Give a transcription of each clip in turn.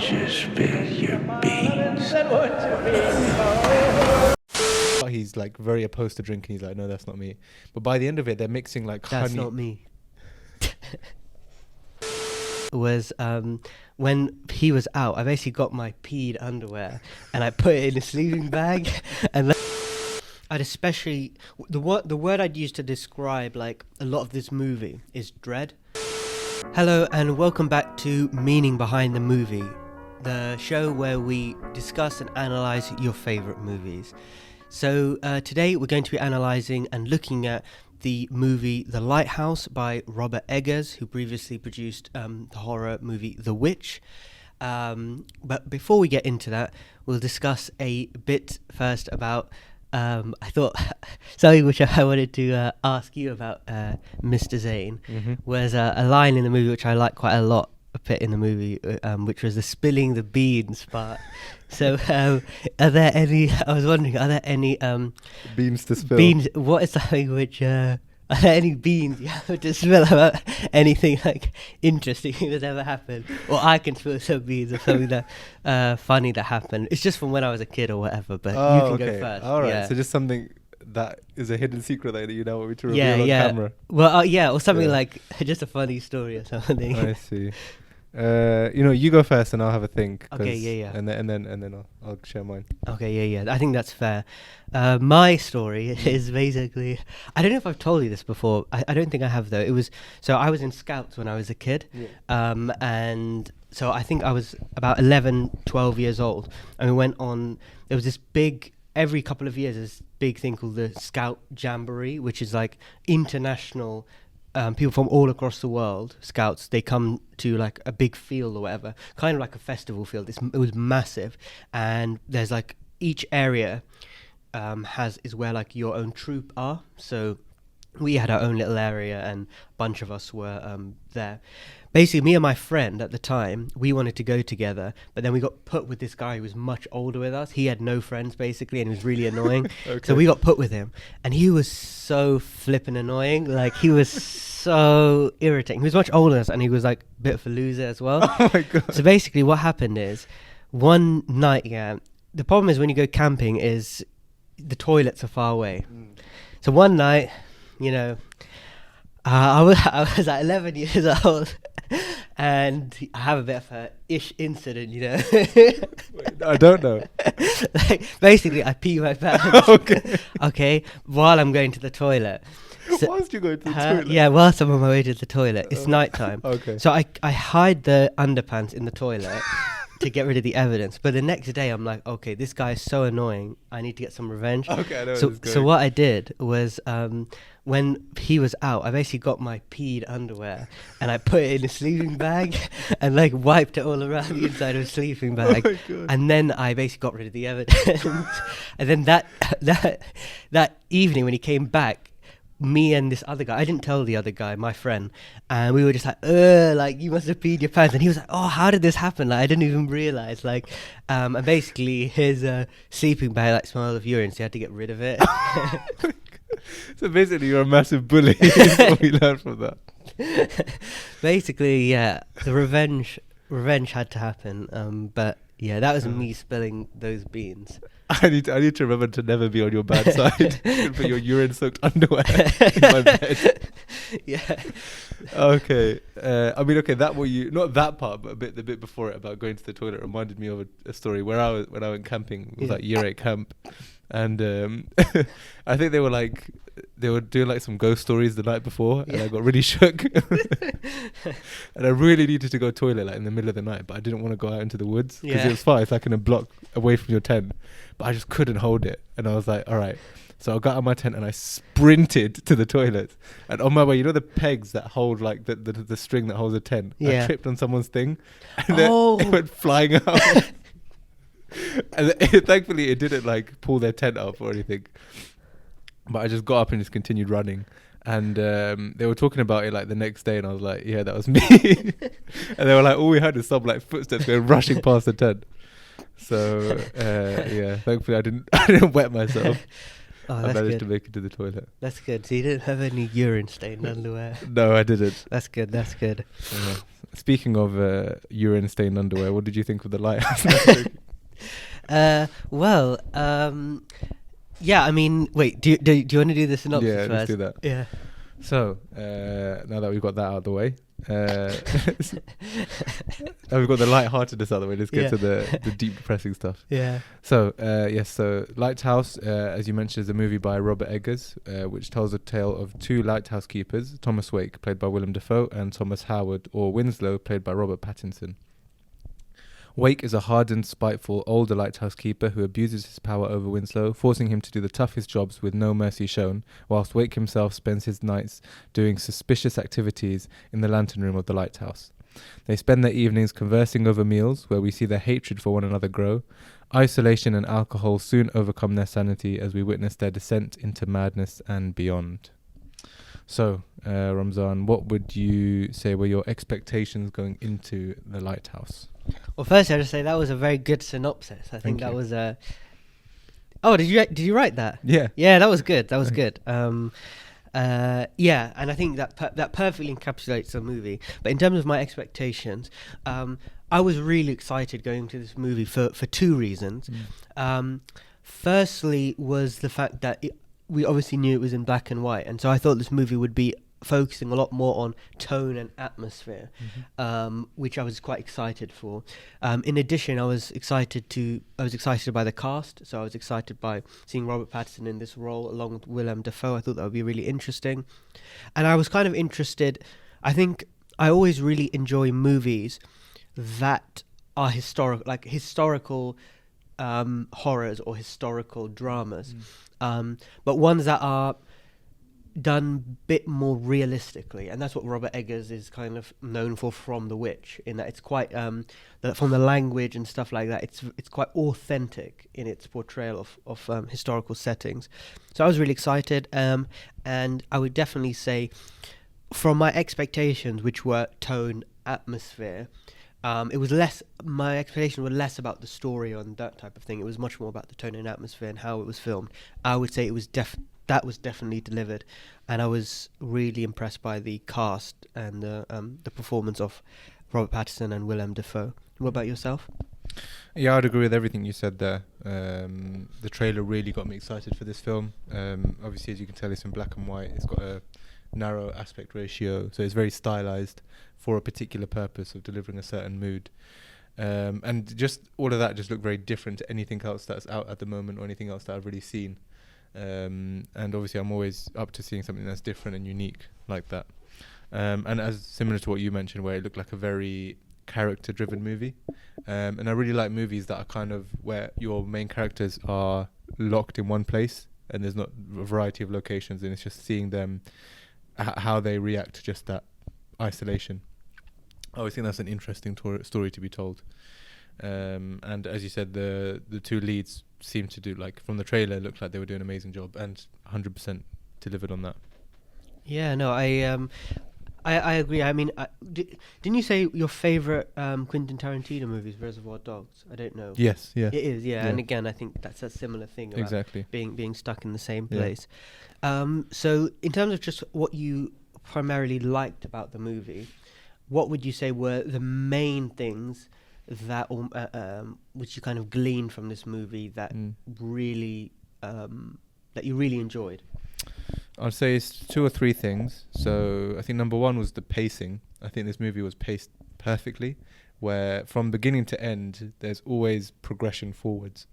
just spill your beans? He's like very opposed to drinking. He's like, no, that's not me. But by the end of it, they're mixing like That's honey. not me. Was when he was out, I basically got my peed underwear and I put it in a sleeping bag, and I'd especially the word I'd use to describe like a lot of this movie is dread. Hello and welcome back to Meaning Behind the Movie, the show where we discuss and analyse your favourite movies. So today we're going to be analysing and looking at the movie The Lighthouse by Robert Eggers, who previously produced the horror movie The Witch. But before we get into that, we'll discuss a bit first about, I thought, something which I wanted to ask you about, Mr. Zane, was a line in the movie which I like quite a lot, a bit in the movie, which was the spilling the beans part. So, are there any? I was wondering, are there any Beans to spill. beans? What is something which? Are there any beans you have to spill about anything like interesting that's ever happened? Or I can spill some beans of something that funny that happened. It's just from when I was a kid or whatever. But you can go first. All right. Yeah. So just something that is a hidden secret that you don't want me to reveal on camera. Well, or something Yeah. like just a funny story or something. I see. You go first, and I'll have a think. Okay, yeah. And then I'll share mine. Okay, yeah. I think that's fair. My story is basically, I don't know if I've told you this before. I don't think I have though. I was in Scouts when I was a kid. Yeah. And so I think I was about 11, 12 years old. And we went on, there was this big, every couple of years, this big thing called the Scout Jamboree, which is like international people from all across the world, Scouts, they come to like a big field or whatever, kind of like a festival field. It was massive, and there's like each area is where like your own troop are. So we had our own little area, and a bunch of us were there. Basically, me and my friend at the time, we wanted to go together, but then we got put with this guy who was much older with us. He had no friends, basically, and he was really annoying. Okay. So we got put with him, and he was so flippin' annoying. Like, he was so irritating. He was much older than us, and he was, like, a bit of a loser as well. Oh, my God. So basically, what happened is, one night, the problem is when you go camping is the toilets are far away. So one night, I was like 11 years old, and I have a bit of a ish incident, Wait, I don't know. Like, basically, I pee my pants. Okay, while I'm going to the toilet. So, Whilst you go to the toilet? Yeah, whilst I'm on my way to the toilet. It's nighttime. Okay. So I hide the underpants in the toilet to get rid of the evidence. But the next day, I'm like, okay, this guy is so annoying. I need to get some revenge. Okay, I know where So, this is so going. what I did was, when he was out, I basically got my peed underwear and I put it in a sleeping bag and like wiped it all around the inside of a sleeping bag. Oh my God. And then I basically got rid of the evidence. And then that evening when he came back, me and this other guy, I didn't tell the other guy, my friend, and we were just like you must have peed your pants. And he was like, oh, how did this happen? Like, I didn't even realize. Like, and basically his sleeping bag like smelled of urine, so he had to get rid of it. So basically, you're a massive bully. Is what we learned from that. Basically, yeah, the revenge had to happen. But yeah, that was me spilling those beans. I need to remember to never be on your bad side and put your urine-soaked underwear in my bed. Yeah. Okay. That not that part, but the bit before it about going to the toilet reminded me of a story when I went camping. It was like year 8 camp, and I think they were doing like some ghost stories the night before, and I got really shook, and I really needed to go to the toilet like in the middle of the night, but I didn't want to go out into the woods because it was far. It's like in a block away from your tent, but I just couldn't hold it, and I was like, all right. So I got out of my tent and I sprinted to the toilet. And on my way, the pegs that hold like the string that holds a tent. Yeah. I tripped on someone's thing, and then it went flying out. And thankfully, it didn't like pull their tent up or anything. But I just got up and just continued running. And they were talking about it like the next day, and I was like, "Yeah, that was me." And they were like, "All we heard is some like footsteps going rushing past the tent." So thankfully I didn't wet myself. Oh, I that's managed good. to make it to the toilet. That's good. So you didn't have any urine stained underwear. No, I didn't. That's good. Yeah. speaking of urine stained underwear, what did you think of the lighthouse? Well, yeah. I mean, wait. Do you want to do the synopsis Yeah, first? let's do that. Yeah. So now that we've got that out of the way, now we've got the light-heartedness out of the way. Let's get to the deep, depressing stuff. Yeah. So yes, so Lighthouse, as you mentioned, is a movie by Robert Eggers, which tells a tale of two lighthouse keepers: Thomas Wake, played by Willem Daffoe, and Thomas Howard, or Winslow, played by Robert Pattinson. Wake is a hardened, spiteful, older lighthouse keeper who abuses his power over Winslow, forcing him to do the toughest jobs with no mercy shown, whilst Wake himself spends his nights doing suspicious activities in the lantern room of the lighthouse. They spend their evenings conversing over meals, where we see their hatred for one another grow. Isolation and alcohol soon overcome their sanity as we witness their descent into madness and beyond. So, Ramzan, what would you say were your expectations going into the lighthouse? Well, first I just say that was a very good synopsis. I think that was a. Oh, did you write that? Yeah. Yeah, that was good. That was good. Yeah, and I think that perfectly encapsulates the movie. But in terms of my expectations, I was really excited going to this movie for two reasons. Firstly was the fact that we obviously knew it was in black and white, and so I thought this movie would be focusing a lot more on tone and atmosphere, which I was quite excited for. In addition, I was excited by the cast, so I was excited by seeing Robert Pattinson in this role along with Willem Dafoe. I thought that would be really interesting, and I was kind of interested. I think I always really enjoy movies that are historical horrors or historical dramas, but ones that are done a bit more realistically, and that's what Robert Eggers is kind of known for from The Witch, in that it's quite from the language and stuff like that, it's quite authentic in its portrayal of historical settings. So I was really excited, and I would definitely say from my expectations, which were tone, atmosphere, it was less, my expectations were less about the story and that type of thing. It was much more about the tone and atmosphere and how it was filmed. I would say it was that was definitely delivered, and I was really impressed by the cast and the performance of Robert Pattinson and Willem Dafoe. What about yourself? Yeah, I'd agree with everything you said there. The trailer really got me excited for this film. Obviously, as you can tell, it's in black and white. It's got a narrow aspect ratio, so it's very stylized for a particular purpose of delivering a certain mood. And just all of that just looked very different to anything else that's out at the moment or anything else that I've really seen. And obviously I'm always up to seeing something that's different and unique like that. And as similar to what you mentioned, where it looked like a very character-driven movie. And I really like movies that are kind of where your main characters are locked in one place and there's not a variety of locations, and it's just seeing them, how they react to just that isolation. I always think that's an interesting story to be told. And as you said, the two leads seem to do, like from the trailer, it looked like they were doing an amazing job and 100% delivered on that. Yeah, no, I agree. I mean, didn't you say your favorite Quentin Tarantino movie is Reservoir Dogs? I don't know. Yes, yeah. It is, yeah. And again, I think that's a similar thing about Exactly. being stuck in the same place. So in terms of just what you primarily liked about the movie, what would you say were the main things that which you kind of gleaned from this movie that really that you really enjoyed? I'd say it's two or three things. So I think number one was the pacing. I think this movie was paced perfectly, where from beginning to end there's always progression forwards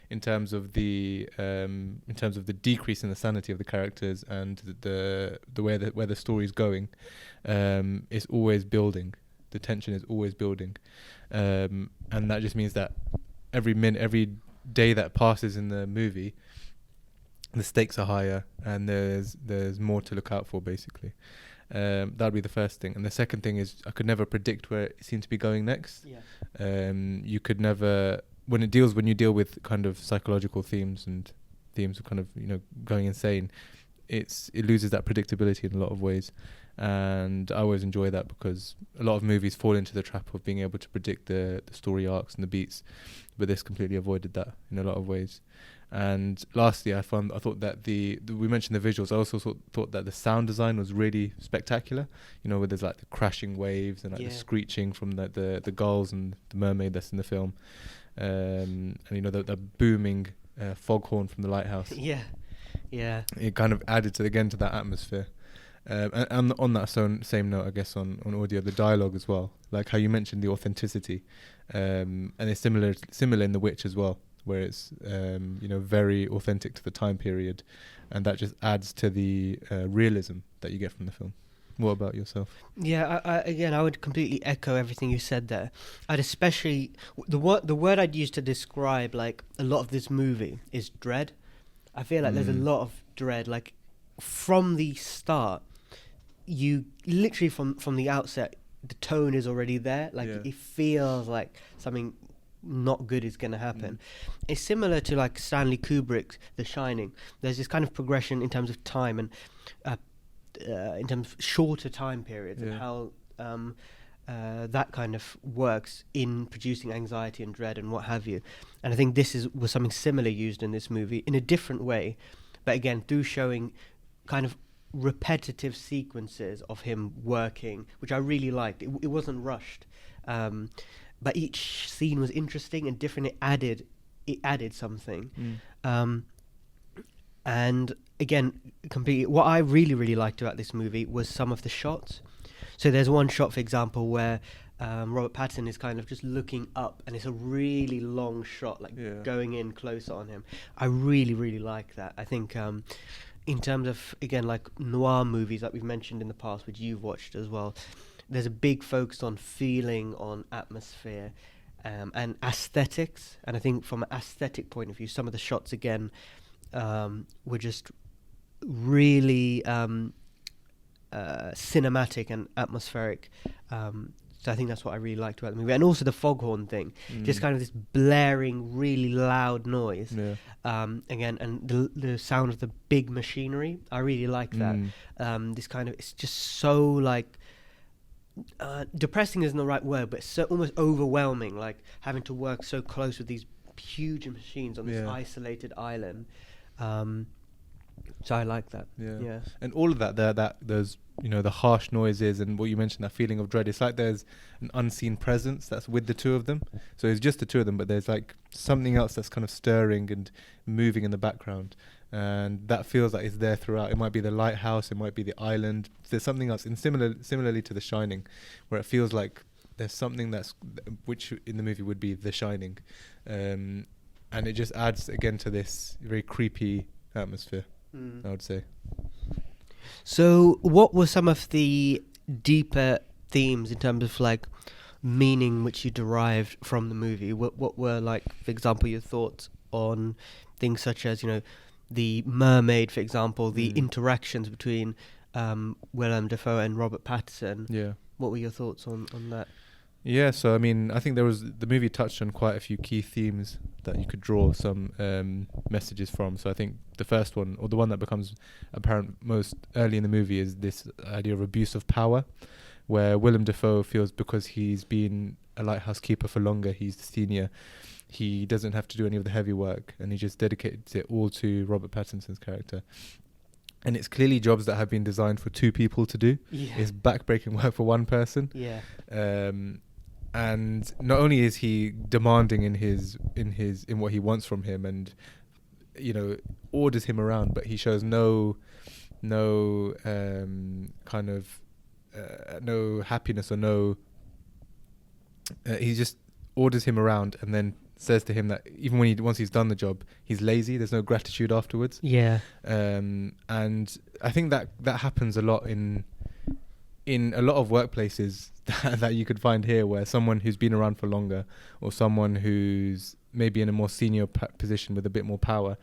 in terms of the decrease in the sanity of the characters and the way that where the story's going. It's always building. The tension is always building, and that just means that every day that passes in the movie, the stakes are higher and there's more to look out for, basically. That'd be the first thing. And the second thing is I could never predict where it seemed to be going next. You could never, when you deal with kind of psychological themes and themes of kind of, going insane, it loses that predictability in a lot of ways. And I always enjoy that because a lot of movies fall into the trap of being able to predict the story arcs and the beats, but this completely avoided that in a lot of ways. And lastly, I thought that we mentioned the visuals. I also thought that the sound design was really spectacular. You know, where there's like the crashing waves and like the screeching from the gulls and the mermaid that's in the film, and you know the booming foghorn from the lighthouse. Yeah. It kind of added to that atmosphere. And on that same note, I guess on audio, the dialogue as well, like how you mentioned the authenticity, and it's similar in The Witch as well, where it's you know, very authentic to the time period, and that just adds to the realism that you get from the film. What about yourself? Yeah, I would completely echo everything you said there. I'd especially the word I'd use to describe like a lot of this movie is dread. I feel like there's a lot of dread, like from the start. You literally from the outset, the tone is already there. Like it feels like something not good is going to happen. It's similar to like Stanley Kubrick's The Shining. There's this kind of progression in terms of time and in terms of shorter time periods and how that kind of works in producing anxiety and dread and what have you. And I think this was something similar used in this movie in a different way, but again through showing kind of repetitive sequences of him working, which I really liked. It wasn't rushed, but each scene was interesting and different. It added something, and again, completely. What I really liked about this movie was some of the shots. So there's one shot, for example, where Robert Pattinson is kind of just looking up, and it's a really long shot, like going in closer on him. I really like that. I think. In terms of, again, like noir movies that we've mentioned in the past, which you've watched as well, there's a big focus on feeling, on atmosphere, and aesthetics. And I think from an aesthetic point of view, some of the shots, again, were just really cinematic and atmospheric. So I think that's what I really liked about the movie. And also the foghorn thing, just kind of this blaring, really loud noise. Again, and the sound of the big machinery, I really like that. This kind of, it's just so like, depressing isn't the right word, but so almost overwhelming, like having to work so close with these huge machines on this isolated island. So I like that. Yeah. And all of that there's, you know, the harsh noises and what you mentioned, that feeling of dread. It's like there's an unseen presence that's with the two of them. So it's just the two of them, but there's like something else that's kind of stirring and moving in the background. And that feels like it's there throughout. It might be the lighthouse, it might be the island. There's something else, and similarly to The Shining, where it feels like there's something which in the movie would be The Shining. And it just adds again to this very creepy atmosphere, I would say. So what were some of the deeper themes in terms of like meaning which you derived from the movie? What were, like, for example, your thoughts on things such as, you know, the mermaid, for example, the interactions between Willem Dafoe and Robert Pattinson? What were your thoughts on that? Yeah, so I mean, I think the movie touched on quite a few key themes that you could draw some messages from. So I think the first one, or the one that becomes apparent most early in the movie, is this idea of abuse of power, where Willem Dafoe feels because he's been a lighthouse keeper for longer, he's the senior, he doesn't have to do any of the heavy work, and he just dedicates it all to Robert Pattinson's character. And it's clearly jobs that have been designed for two people to do. It's backbreaking work for one person. And not only is he demanding in what he wants from him, and, you know, orders him around, but he shows no kind of no happiness, or no. He just orders him around and then says to him that even once he's done the job, he's lazy. There's no gratitude afterwards. And I think that happens a lot in a lot of workplaces that you could find here, where someone who's been around for longer, or someone who's maybe in a more senior position with a bit more power,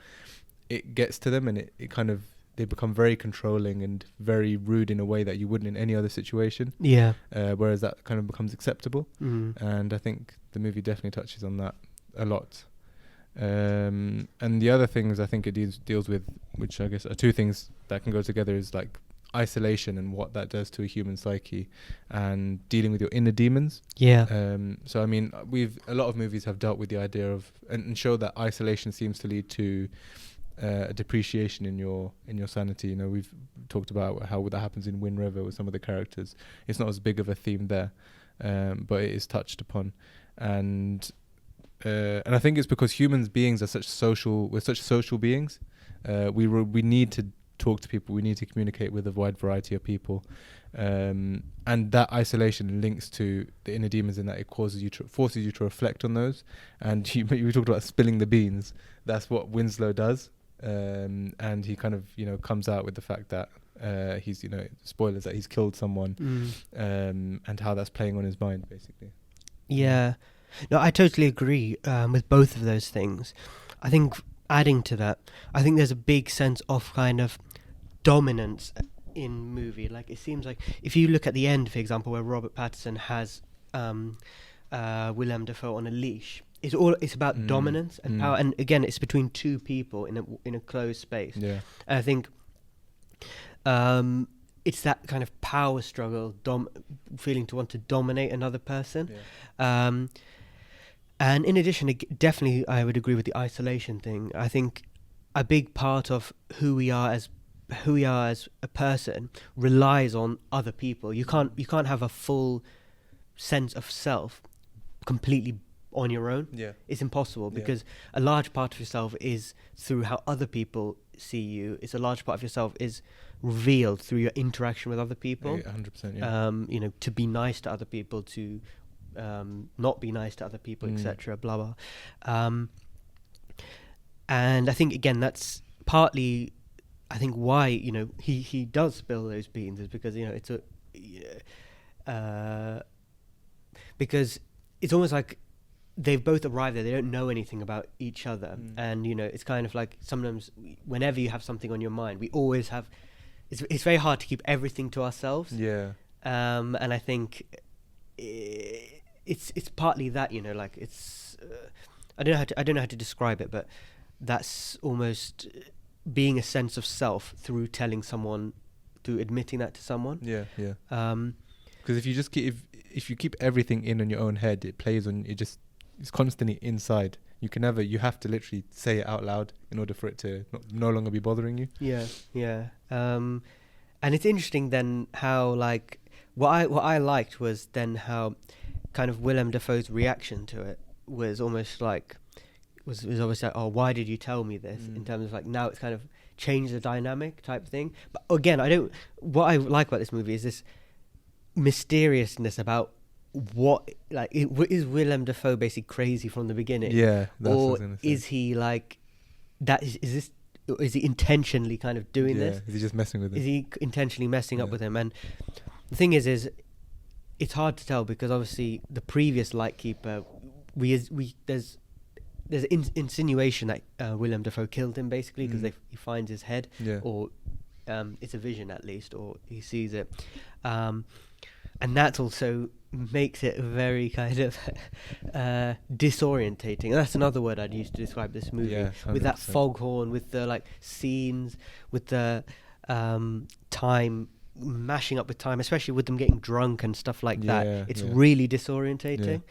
it gets to them, and it kind of, they become very controlling and very rude in a way that you wouldn't in any other situation. Whereas that kind of becomes acceptable. And I think the movie definitely touches on that a lot. And the other things I think it deals with, which I guess are two things that can go together, is like isolation and what that does to a human psyche, and dealing with your inner demons. Yeah. So I mean, a lot of movies have dealt with the idea of and show that isolation seems to lead to a depreciation in your sanity. You know, we've talked about how that happens in Wind River with some of the characters. It's not as big of a theme there, but it is touched upon, and I think it's because human beings are such social beings. We need to talk to people. We need to communicate with a wide variety of people, and that isolation links to the inner demons in that it forces you to reflect on those. And we talked about spilling the beans. That's what Winslow does, and he kind of comes out with the fact that he's spoilers, that he's killed someone, and how that's playing on his mind basically. Yeah. No, I totally agree with both of those things. I think adding to that, I think there's a big sense of kind of dominance in movie. Like, it seems like if you look at the end, for example, where Robert Pattinson has Willem Dafoe on a leash, it's about dominance and power. And again, it's between two people in a closed space. Yeah. And I think it's that kind of power struggle, feeling to want to dominate another person. Yeah. And in addition, definitely I would agree with the isolation thing. I think a big part of who we are as a person relies on other people. You can't have a full sense of self completely on your own. Yeah. It's impossible, because a large part of yourself is through how other people see you. It's a large part of yourself is revealed through your interaction with other people. 100%. Yeah. To be nice to other people, to not be nice to other people, etc. Blah blah. And I think again that's partly, I think why he does spill those beans is because it's because it's almost like they've both arrived there. They don't know anything about each other, and it's kind of like sometimes whenever you have something on your mind, we always have. It's very hard to keep everything to ourselves. Yeah. And I think it's partly that like it's I don't know how to describe it, but that's almost being a sense of self through telling someone, through admitting that to someone. Yeah. Because if you just if you keep everything in on your own head, it's constantly inside. You have to literally say it out loud in order for it to no longer be bothering you. Yeah. And it's interesting then how, like, what I liked was then how kind of Willem Dafoe's reaction to it was almost like was always like, oh, why did you tell me this? In terms of like, now it's kind of changed the dynamic type thing. But again, what I like about this movie is this mysteriousness about what, like, is Willem Dafoe basically crazy from the beginning? Yeah, that's or what I was gonna say. is he like that? Is he intentionally kind of doing this? Is he just messing with it? Is he intentionally messing up with him? And the thing is it's hard to tell, because obviously the previous Lightkeeper, there's insinuation that Willem Dafoe killed him basically, because he finds his head, or it's a vision at least, or he sees it, and that also makes it very kind of disorientating. And that's another word I'd use to describe this movie, with that foghorn, with the like scenes, with the time mashing up with time, especially with them getting drunk and stuff like that. It's really disorientating.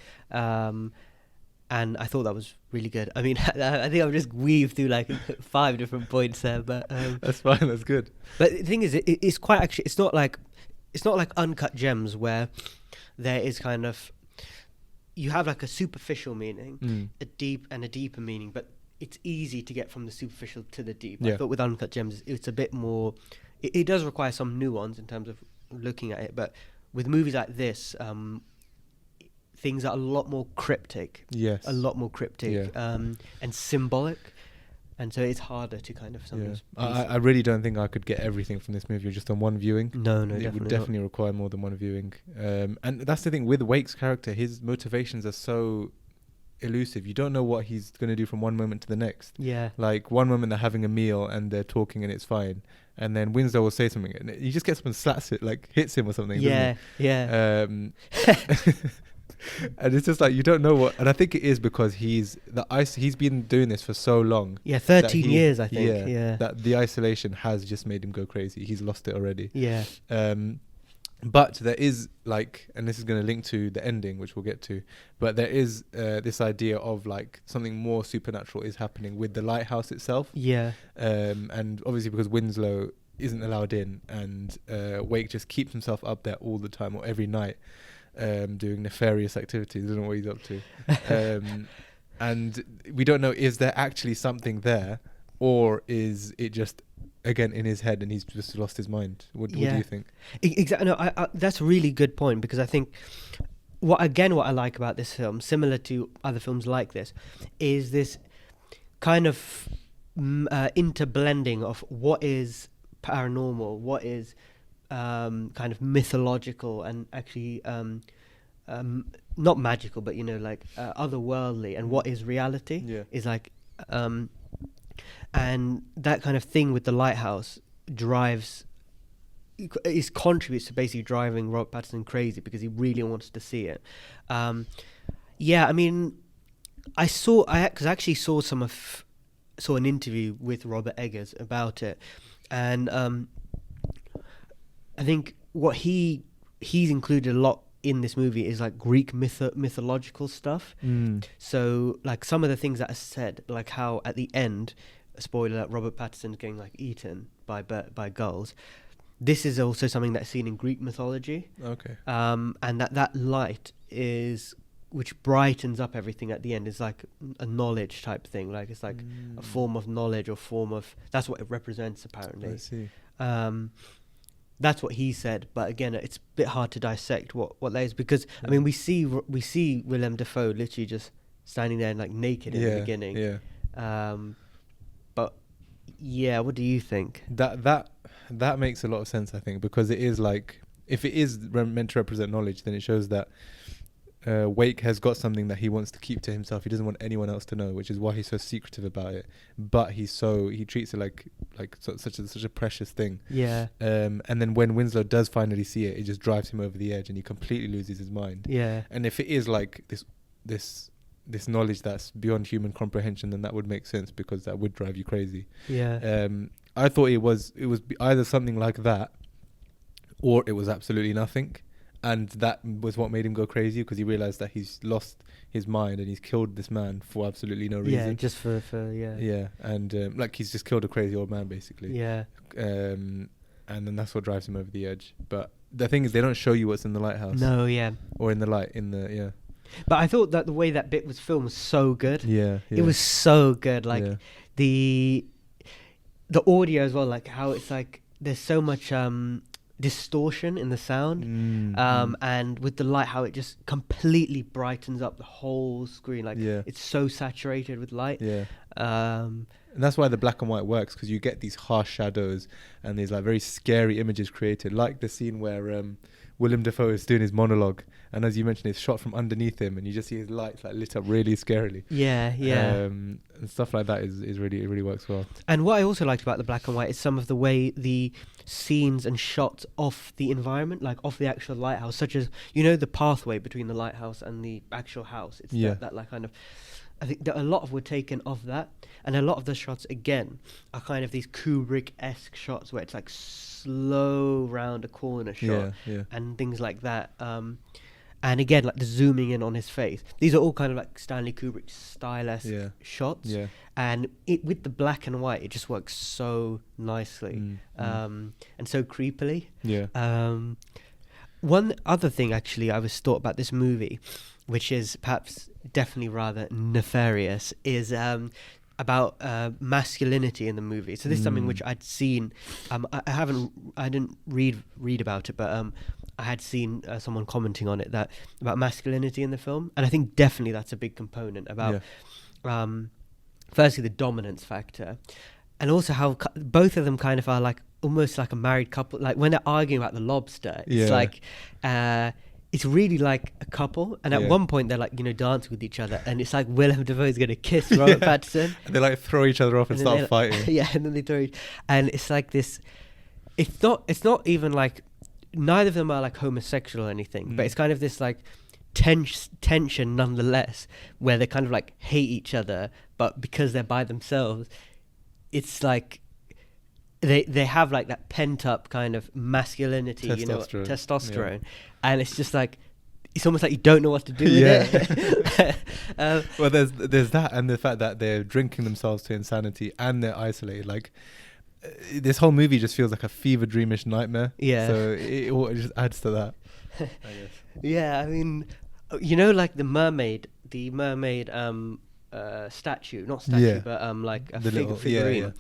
And I thought that was really good. I mean, I think I've just weaved through like 5 different points there, but that's fine. That's good. But the thing is, it's quite actually. It's not like Uncut Gems, where there is kind of, you have like a superficial meaning, a deeper meaning, but it's easy to get from the superficial to the deep. I thought with Uncut Gems, it's a bit more. It does require some nuance in terms of looking at it, but with movies like this, things are a lot more cryptic. Yes. A lot more cryptic and symbolic. And so it's harder to kind of sometimes. I really don't think I could get everything from this movie just on one viewing. No, it would definitely require more than one viewing. And that's the thing with Wake's character. His motivations are so elusive. You don't know what he's going to do from one moment to the next. Yeah. Like one moment they're having a meal and they're talking and it's fine. And then Winslow will say something and he just gets up and slaps it, like hits him or something. Yeah. And it's just like you don't know what. And I think it is because he's been doing this for so long. Yeah, 13 years, I think. Yeah, Yeah. that the isolation has just made him go crazy. He's lost it already. Yeah. But there is like, and this is going to link to the ending, which we'll get to, but there is this idea of like something more supernatural is happening with the lighthouse itself. Yeah. And obviously because Winslow isn't allowed in, and Wake just keeps himself up there all the time or every night, doing nefarious activities. I don't know what he's up to. And we don't know, is there actually something there, or is it just again in his head and he's just lost his mind? What do you think? Exactly. No, I that's a really good point, because I think what I like about this film, similar to other films like this, is this kind of interblending of what is paranormal, what is kind of mythological, and actually not magical, but like otherworldly, and what is reality. Yeah. Is like and that kind of thing with the lighthouse contributes to basically driving Robert Pattinson crazy, because he really wants to see it. Yeah, I mean, I actually saw an interview with Robert Eggers about it, and I think what he's included a lot in this movie is like Greek mythological stuff. So like some of the things that are said, like how at the end, spoiler alert, Robert Pattinson's getting like eaten by gulls. This is also something that's seen in Greek mythology. Okay. And that light which brightens up everything at the end, is like a knowledge type thing. Like it's like a form of knowledge, or that's what it represents apparently. I see. That's what he said, but again, it's a bit hard to dissect what that is, because I mean, we see Willem Daffoe literally just standing there like naked in the beginning. Yeah. But yeah, what do you think? That makes a lot of sense, I think, because it is like, if it is meant to represent knowledge, then it shows that Wake has got something that he wants to keep to himself. He doesn't want anyone else to know, which is why he's so secretive about it. But he treats it like such a precious thing. Yeah. And then when Winslow does finally see it, it just drives him over the edge, and he completely loses his mind. Yeah. And if it is like this knowledge that's beyond human comprehension, then that would make sense, because that would drive you crazy. Yeah. I thought it was either something like that, or it was absolutely nothing. And that was what made him go crazy, because he realized that he's lost his mind and he's killed this man for absolutely no reason. Yeah, just for yeah. Yeah, and like he's just killed a crazy old man, basically. Yeah. And then that's what drives him over the edge. But the thing is, they don't show you what's in the lighthouse. No, yeah. Or in the light, yeah. But I thought that the way that bit was filmed was so good. Yeah. It was so good. Like the audio as well, like how it's like there's so much distortion in the sound, and with the light, how it just completely brightens up the whole screen. Like it's so saturated with light. Yeah. And that's why the black and white works, because you get these harsh shadows and these like very scary images created, like the scene where Willem Dafoe is doing his monologue, and as you mentioned, it's shot from underneath him, and you just see his lights like lit up really scarily. Yeah. And stuff like that is really, it really works well. And what I also liked about the black and white is some of the way the scenes and shots of the environment, like of the actual lighthouse, such as the pathway between the lighthouse and the actual house. It's that like kind of. I think that a lot were taken of that, and a lot of the shots again are kind of these Kubrick-esque shots where it's like slow round a corner shot and things like that. And again, like the zooming in on his face. These are all kind of like Stanley Kubrick stylized shots. Yeah. And with the black and white, it just works so nicely and so creepily. Yeah. One other thing, actually, I was thought about this movie, which is perhaps definitely rather nefarious, is about masculinity in the movie. So this is something which I'd seen. I didn't read about it, but I had seen someone commenting on it about masculinity in the film, and I think definitely that's a big component about firstly the dominance factor, and also how both of them kind of are like almost like a married couple. Like when they're arguing about the lobster, it's like it's really like a couple, and at one point they're like dancing with each other, and it's like Willem Dafoe's gonna kiss Robert Pattinson, and they like throw each other off and start fighting. And then they throw and it's like this. It's not even like neither of them are like homosexual or anything, but it's kind of this like tension nonetheless, where they kind of like hate each other, but because they're by themselves, it's like they have like that pent up kind of masculinity, testosterone, and it's just like it's almost like you don't know what to do with it. Well, there's that, and the fact that they're drinking themselves to insanity and they're isolated. Like this whole movie just feels like a fever dreamish nightmare. Yeah. So it just adds to that, I guess. Yeah, I mean, like the mermaid statue, not statue, but like a figurine. Yeah.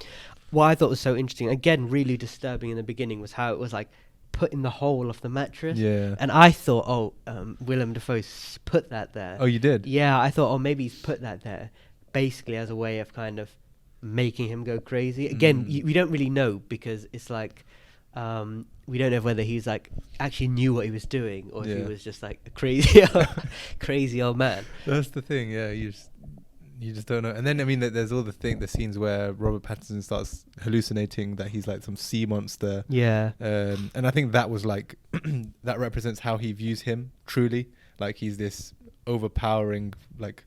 What I thought was so interesting, again, really disturbing in the beginning, was how it was like put in the hole of the mattress. Yeah. And I thought, Willem Dafoe's put that there. Oh, you did? Yeah, I thought, maybe he's put that there basically as a way of kind of making him go crazy. Again, we don't really know, because it's like we don't know whether he's like actually knew what he was doing, or if he was just like a crazy old man. That's the thing. Yeah, you just don't know. And then I mean, there's all the scenes where Robert Pattinson starts hallucinating that he's like some sea monster. Yeah. And I think that was like that represents how he views him truly. Like he's this overpowering like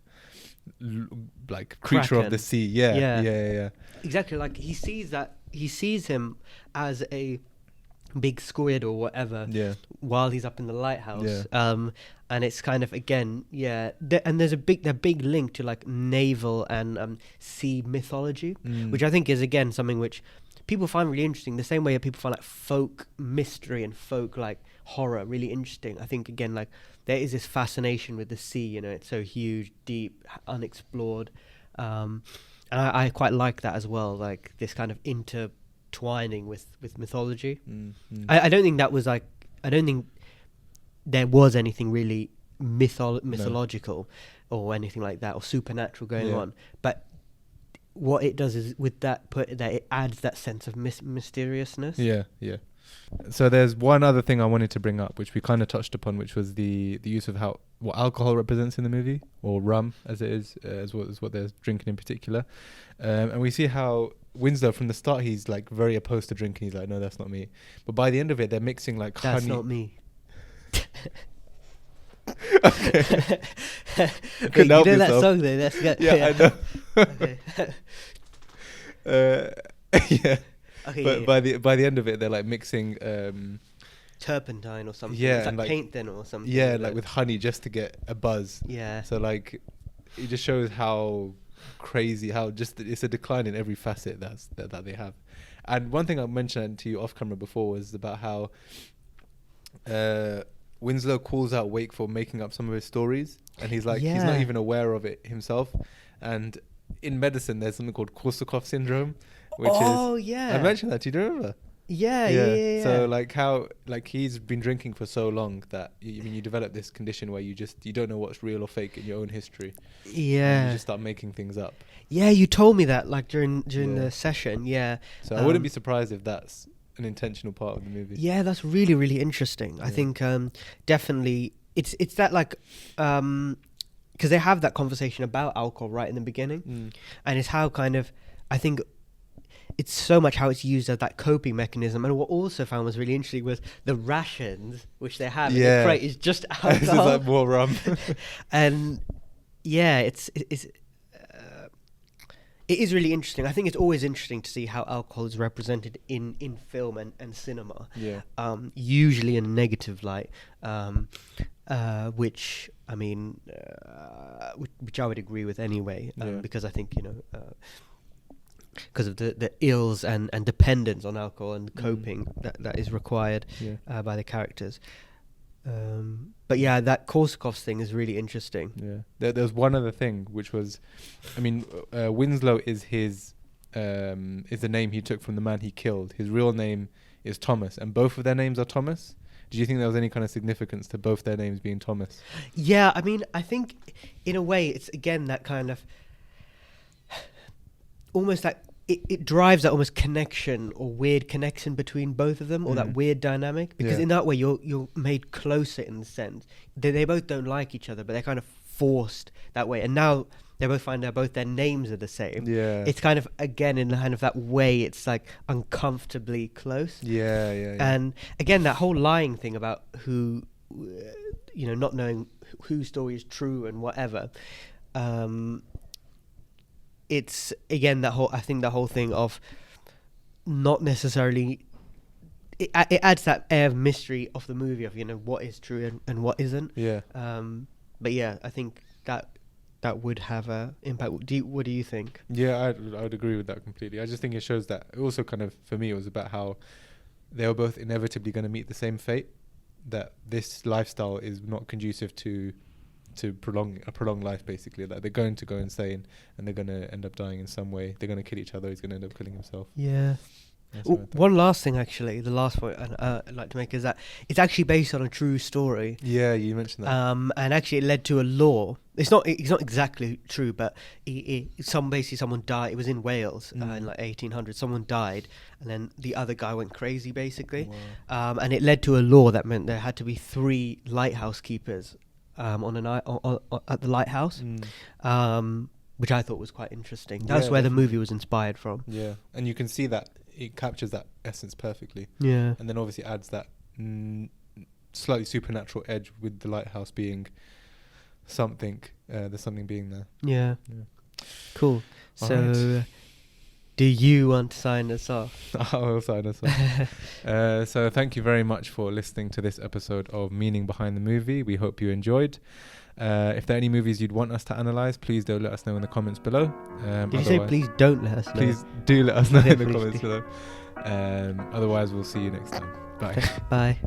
creature of the sea. Yeah. Exactly. Like he sees him as a big squid or whatever while he's up in the lighthouse. And it's kind of, again, and there's a big link to like naval and sea mythology, which I think is, again, something which people find really interesting, the same way that people find like folk mystery and folk like horror really interesting. I think, again, like there is this fascination with the sea, it's so huge, deep, unexplored, and I quite like that as well, like this kind of intertwining with mythology. I don't think that was like, I don't think there was anything really mythological or anything like that, or supernatural going on, but what it does is with that it adds that sense of mysteriousness. So there's one other thing I wanted to bring up, which we kind of touched upon, which was the use of what alcohol represents in the movie, or rum as it is, as what they're drinking in particular. And we see how Winslow, from the start, he's like very opposed to drinking. He's like, no, that's not me. But by the end of it, they're mixing like honey. That's not me. Okay. Wait, you know that song though? That's good. Yeah, I know. Yeah. Okay, but by the end of it, they're like mixing turpentine or something. Yeah, it's like paint thinner or something. Yeah, like with honey, just to get a buzz. Yeah. So like, it just shows how crazy, how just it's a decline in every facet that they have. And one thing I mentioned to you off camera before was about how Winslow calls out Wake for making up some of his stories, and he's like, he's not even aware of it himself. And in medicine, there's something called Korsakoff syndrome, which I mentioned that. Do you remember? Yeah. So like how like he's been drinking for so long that you develop this condition where you don't know what's real or fake in your own history. Yeah. And you just start making things up. Yeah, you told me that like during the session. Yeah. So I wouldn't be surprised if that's an intentional part of the movie. Yeah, that's really, really interesting. I think definitely it's that like because they have that conversation about alcohol right in the beginning, and it's how kind of I think it's so much how it's used as that coping mechanism. And what also found was really interesting was the rations which they have in the crate is just alcohol. It's just like more rum. And it is really interesting. I think it's always interesting to see how alcohol is represented in film and cinema. Yeah. Usually in a negative light, which I mean, which I would agree with anyway, because I think because of the ills and dependence on alcohol and coping that is required by the characters. But yeah, that Korsakoff's thing is really interesting. Yeah, there's one other thing, which was, I mean, Winslow is the name he took from the man he killed. His real name is Thomas, and both of their names are Thomas. Did you think there was any kind of significance to both their names being Thomas? Yeah, I mean, I think in a way it's again that kind of almost like it drives that almost connection or weird connection between both of them, or that weird dynamic, because in that way you're made closer in the sense they both don't like each other, but they're kind of forced that way, and now they both find out both their names are the same. It's kind of again in kind of that way it's like uncomfortably close. And again that whole lying thing about who not knowing whose story is true and whatever. It's again that whole thing of not necessarily. It adds that air of mystery of the movie of what is true and what isn't. Yeah. But yeah, I think that would have a impact. What do you think? Yeah, I would agree with that completely. I just think it shows that also kind of for me it was about how they were both inevitably going to meet the same fate. That this lifestyle is not conducive to prolong a prolonged life, basically. That they're going to go insane and they're going to end up dying in some way. They're going to kill each other. He's going to end up killing himself. Yeah. One last thing, actually, the last point I'd like to make is that it's actually based on a true story. Yeah, you mentioned that. And actually, it led to a law. It's not exactly true, but someone died. It was in Wales in like 1800. Someone died, and then the other guy went crazy, basically. Wow. And it led to a law that meant there had to be 3 lighthouse keepers at the lighthouse. Which I thought was quite interesting. That's where the movie was inspired from. Yeah, and you can see that it captures that essence perfectly. Yeah. And then obviously adds that slightly supernatural edge with the lighthouse being something. There's something being there. Yeah. Cool. All So, right. do you want to sign us off? I will sign us off. So thank you very much for listening to this episode of Meaning Behind the Movie. We hope you enjoyed. If there are any movies you'd want us to analyse, please do let us know in the comments below. Did you say please don't let us know? Please do let us know in the Please comments do. below. Otherwise, we'll see you next time. Bye. Bye.